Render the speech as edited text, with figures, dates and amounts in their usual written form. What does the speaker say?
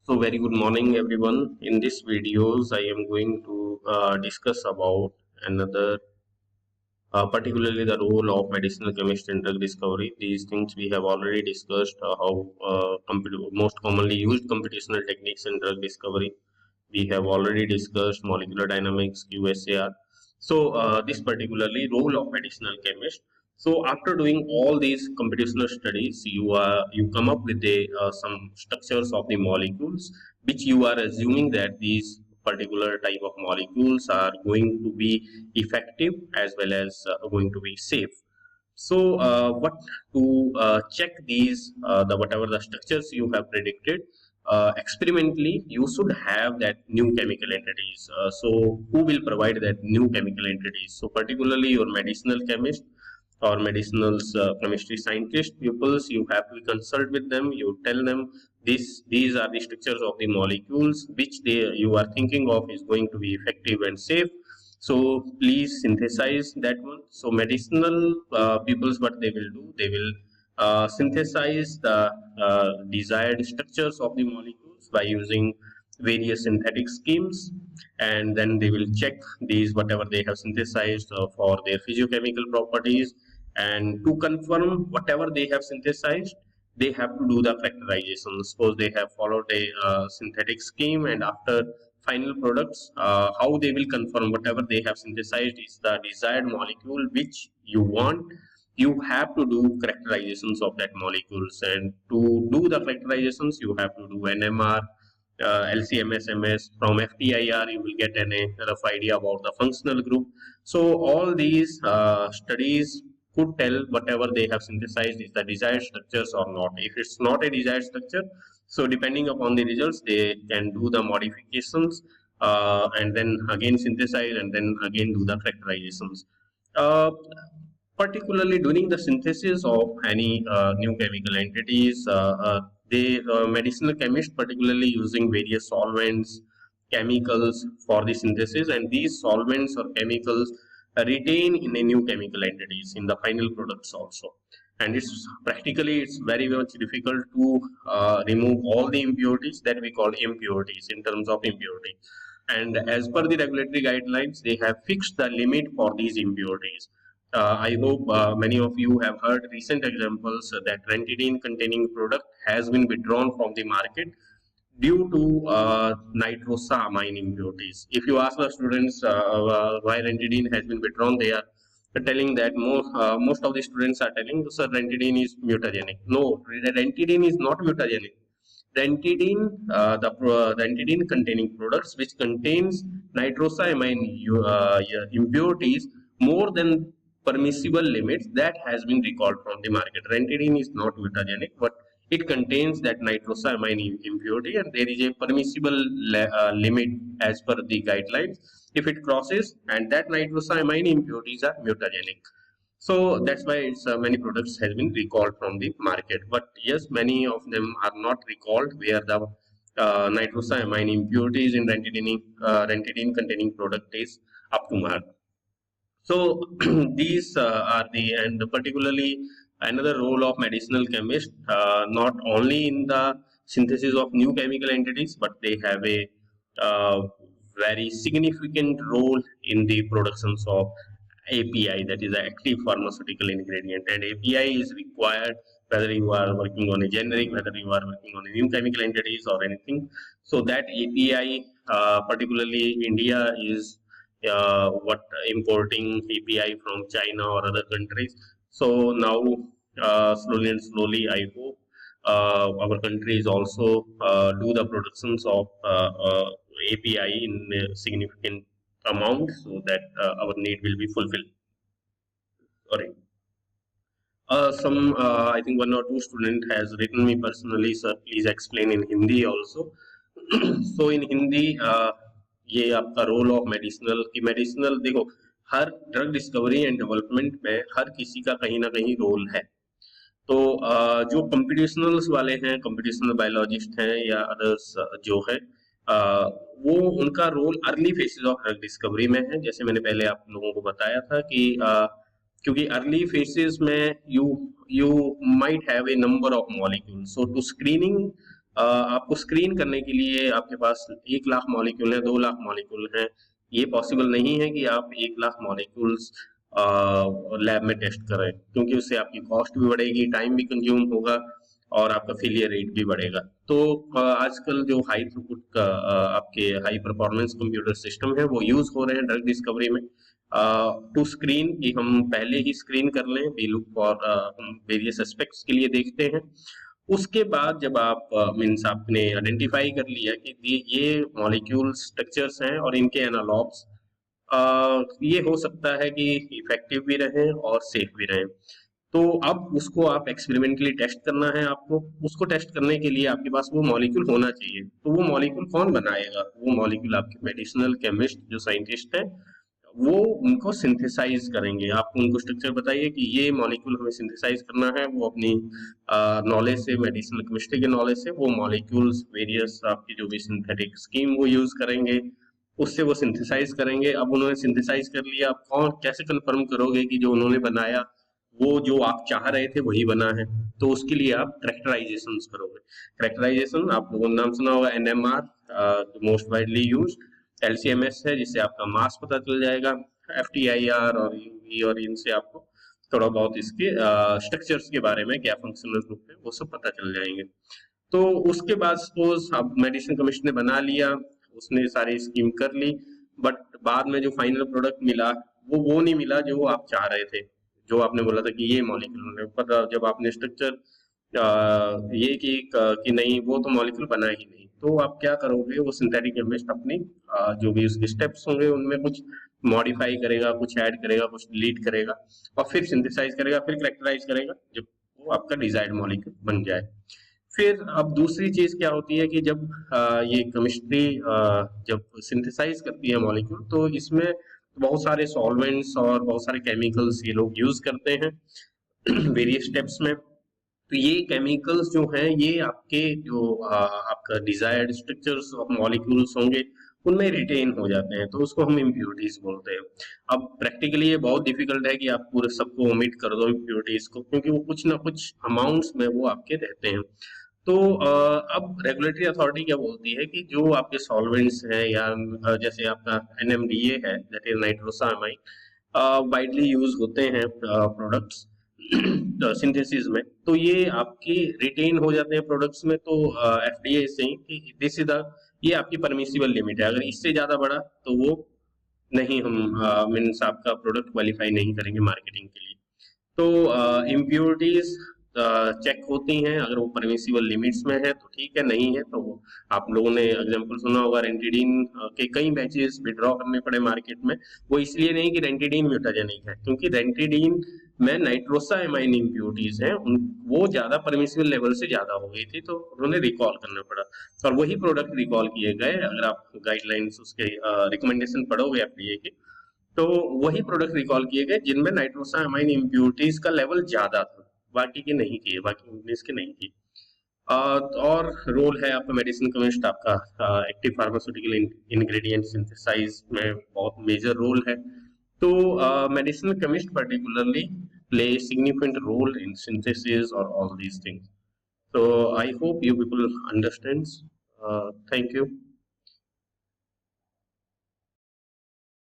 So very good morning everyone. In this videos I am going to discuss about another particularly the role of medicinal chemistry in drug discovery. These things we have already discussed how most commonly used computational techniques in drug discovery. We have already discussed molecular dynamics, QSAR. So this particularly role of medicinal chemist. So after doing all these computational studies, you come up with some structures of the molecules, which you are assuming that these particular type of molecules are going to be effective as well as going to be safe. So what to check these the whatever the structures you have predicted experimentally, you should have that new chemical entities. So who will provide that new chemical entities? So particularly your medicinal chemist or medicinal chemistry scientist pupils, you have to consult with them. You tell them these are the structures of the molecules which you are thinking of is going to be effective and safe. So please synthesize that one. So medicinal peoples, what they will do, they will synthesize the desired structures of the molecules by using various synthetic schemes, and then they will check these whatever they have synthesized for their physiochemical properties, and to confirm whatever they have synthesized, they have to do the factorization. Suppose they have followed a synthetic scheme, and after final products, how they will confirm whatever they have synthesized is the desired molecule which you want. You have to do characterizations of that molecules, and to do the characterizations you have to do NMR, LCMS, from FTIR you will get a rough idea about the functional group. So all these studies could tell whatever they have synthesized is the desired structures or not. If it's not a desired structure, so depending upon the results, they can do the modifications and then again synthesize and then again do the characterizations. Uh, Particularly during the synthesis of any new chemical entities, they medicinal chemists particularly using various solvents, chemicals for the synthesis, and these solvents or chemicals retain in a new chemical entities in the final products also. And it's very much difficult to remove all the impurities that we call impurities in terms of impurity. And as per the regulatory guidelines, they have fixed the limit for these impurities. I hope many of you have heard recent examples that ranitidine containing product has been withdrawn from the market due to nitrosamine impurities. If you ask the students why ranitidine has been withdrawn, they are telling that most of the students are telling, sir, ranitidine is mutagenic. No, ranitidine is not mutagenic. Ranitidine containing products which contains nitrosamine impurities more than permissible limits, that has been recalled from the market. Ranitidine is not mutagenic, but it contains that nitrosamine impurity, and there is a permissible limit as per the guidelines. If it crosses, and that nitrosamine impurities are mutagenic, so that's why it's many products has been recalled from the market. But yes, many of them are not recalled where the nitrosamine impurities in ranitidine containing product is up to mark. So these are the, and particularly another role of medicinal chemist, not only in the synthesis of new chemical entities, but they have a uh, very significant role in the productions of API, that is the active pharmaceutical ingredient. And API is required whether you are working on a generic, whether you are working on a new chemical entities or anything. So that API, particularly India is what importing API from China or other countries. So now slowly and slowly, I hope our countries also do the productions of API in a significant amount so that our need will be fulfilled. Sorry. I think one or two student has written me personally, sir, please explain in Hindi also. So in Hindi, ये आपका role of medicinal की medicinal देखो, हर drug discovery and development में हर किसी का कहीं ना कहीं रोल है. तो जो कंप्यूटेशनल्स वाले हैं, कंप्यूटेशनल बायोलॉजिस्ट हैं या अदर्स जो है, वो उनका role early phases of drug discovery में है. जैसे मैंने पहले आप लोगों को बताया था कि क्योंकि अर्ली फेसेस में you you might have a number of molecule, so to screening आपको स्क्रीन करने के लिए आपके पास 1 लाख मॉलिक्यूल है, 2 लाख मॉलिक्यूल है, ये पॉसिबल नहीं है कि आप 1 लाख मॉलिक्यूल्स लैब में टेस्ट करें, क्योंकि उससे आपकी कॉस्ट भी बढ़ेगी, टाइम भी कंज्यूम होगा और आपका फेलियर रेट भी बढ़ेगा। तो आजकल जो हाई थ्रूपुट का आपके हाई परफॉर्मेंस कंप्यूटर सिस्टम है वो यूज हो रहे हैं ड्रग डिस्कवरी में टू स्क्रीन, कि हम पहले ही स्क्रीन कर लें, we look for various aspects के लिए देखते हैं। उसके बाद जब आप मीन्स आपने आइडेंटिफाई कर लिया कि ये मॉलिक्यूल स्ट्रक्चर्स हैं और इनके एनालॉग्स, ये हो सकता है कि इफेक्टिव भी रहें और सेफ भी रहें। तो अब उसको आप एक्सपेरिमेंटली टेस्ट करना है आपको। उसको टेस्ट करने के लिए आपके पास वो मॉलिक्यूल होना चाहिए। तो वो मॉलिक्यूल कौन बनाएगा? वो मॉलिक्यूल आपके मेडिसिनल केमिस्ट जो साइंटिस्ट हैं वो उनको सिंथेसाइज करेंगे। आप उनको स्ट्रक्चर बताइए कि ये मॉलिक्यूल हमें सिंथेसाइज करना है, वो अपनी नॉलेज से, मेडिसिनल केमिस्ट्री के नॉलेज से वो मॉलिक्यूल्स वेरियस आपकी जो भी सिंथेटिक स्कीम वो यूज करेंगे, उससे वो सिंथेसाइज करेंगे। अब उन्होंने सिंथेसाइज कर लिया, आप कौन कैसे कंफर्म करोगे कि जो उन्होंने बनाया वो जो आप चाह रहे थे वही बना है? तो उसके लिए आप करेक्टराइजेशन करोगे। करेक्टराइजेशन आप लोगों ने नाम सुना होगा, NMR most widely use, LCMS है जिससे आपका मास पता चल जाएगा, FTIR और UV और इनसे आपको थोड़ा बहुत इसके स्ट्रक्चर्स के बारे में, क्या फंक्शनल ग्रुप है, वो सब पता चल जाएंगे। तो उसके बाद सपोज अब मेडिसिन कमिश्नर ने बना लिया, उसने सारी स्कीम कर ली, बट बाद में जो फाइनल प्रोडक्ट मिला वो नहीं मिला जो आप चाह रहे थे, जो आपने बोला था कि ये मॉलिक्यूल पता, जब आपने स्ट्रक्चर ये कि नहीं वो तो मॉलिक्यूल बना ही नहीं, तो आप क्या करोगे? वो सिंथेटिक केमिस्ट अपनी जो भी उसके स्टेप्स होंगे उनमें कुछ मॉडिफाई करेगा, कुछ ऐड करेगा, कुछ डिलीट करेगा और फिर सिंथेसाइज करेगा, फिर कैरेक्टराइज करेगा, जब वो आपका डिजायर्ड मॉलिक्यूल बन जाए। फिर अब दूसरी चीज क्या होती है कि जब ये केमिस्ट्री जब सिंथेसाइज करती है मॉलिक्यूल, तो इसमें बहुत सारे सॉल्वेंट्स और बहुत सारे केमिकल्स ये लोग यूज करते हैं वेरियस स्टेप्स में। तो ये केमिकल्स जो हैं ये आपके जो आपका डिजायर्ड स्ट्रक्चर्स ऑफ मॉलिक्यूल्स होंगे उनमें रिटेन हो जाते हैं, तो उसको हम इम्प्योरिटीज बोलते हैं। अब प्रैक्टिकली ये बहुत डिफिकल्ट है कि आप पूरे सबको ओमिट कर दो इम्प्योरिटीज को, क्योंकि वो कुछ ना कुछ अमाउंट्स में वो आपके रहते हैं। तो अब रेगुलेटरी अथॉरिटी क्या बोलती है कि जो आपके सॉल्वेंट्स हैं या जैसे आपका NMDA है, दैट इज नाइट्रोसामाइड, वाइडली यूज होते हैं प्रोडक्ट्स सिंथेसिस में, तो ये आपके रिटेन हो जाते हैं प्रोडक्ट्स में। तो FDA से कि दिस इज द, ये आपकी परमिसिबल लिमिट है, अगर इससे ज्यादा बढ़ा तो वो नहीं, हम मीन्स आपका प्रोडक्ट क्वालिफाई नहीं करेंगे मार्केटिंग के लिए। तो इम्प्योरिटीज चेक होती हैं, अगर वो परमिसिबल लिमिट्स में है तो ठीक है, नहीं है तो वो, आप लोगों ने एग्जांपल सुना होगा रेंटिडीन के कई बैचेस विड्रॉ करने पड़े मार्केट में। वो इसलिए नहीं कि रेंटिडीन म्यूटाजेनिक है, क्योंकि रेंटिडीन में नाइट्रोसामाइन इम्प्योरिटीज हैं, वो ज्यादा परमिसिबल लेवल से ज्यादा हो गई थी, तो उन्होंने रिकॉल करना पड़ा और वही प्रोडक्ट रिकॉल किए गए। अगर आप गाइडलाइंस उसके रिकमेंडेशन पढ़ोगे FDA के, तो वही प्रोडक्ट रिकॉल किए गए जिनमें नाइट्रोसामाइन इम्प्योरिटीज का लेवल ज्यादा था, बाकी के नहीं किए, बाकी कंपनीज के नहीं किए। और रोल है आपका मेडिसिन केमिस्ट, आपका एक्टिव फार्मास्यूटिकल इंग्रेडिएंट सिंथेसाइज में बहुत मेजर रोल है। तो medicinal chemist particularly play a significant role in synthesis or all these things. So I hope you people understands. Thank you.